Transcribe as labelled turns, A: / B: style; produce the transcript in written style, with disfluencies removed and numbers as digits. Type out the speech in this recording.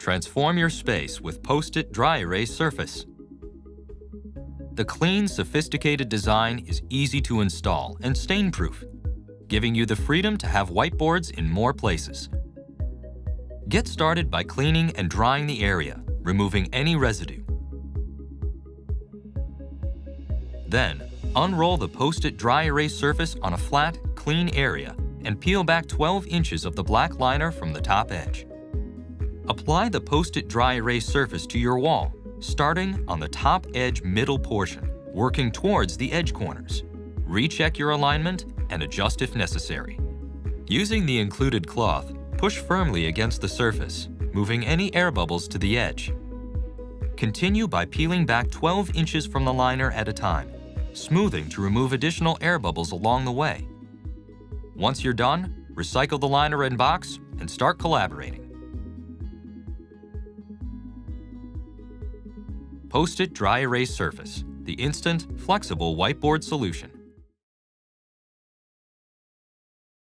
A: Transform your space with Post-it Dry Erase Surface. The clean, sophisticated design is easy to install and stain-proof, giving you the freedom to have whiteboards in more places. Get started by cleaning and drying the area, removing any residue. Then, unroll the Post-it Dry Erase Surface on a flat, clean area and peel back 12 inches of the black liner from the top edge. Apply the Post-it Dry Erase Surface to your wall, starting on the top edge middle portion, working towards the edge corners. Recheck your alignment and adjust if necessary. Using the included cloth, push firmly against the surface, moving any air bubbles to the edge. Continue by peeling back 12 inches from the liner at a time, smoothing to remove additional air bubbles along the way. Once you're done, recycle the liner and box and start collaborating. Post-it Dry Erase Surface, the instant, flexible whiteboard solution.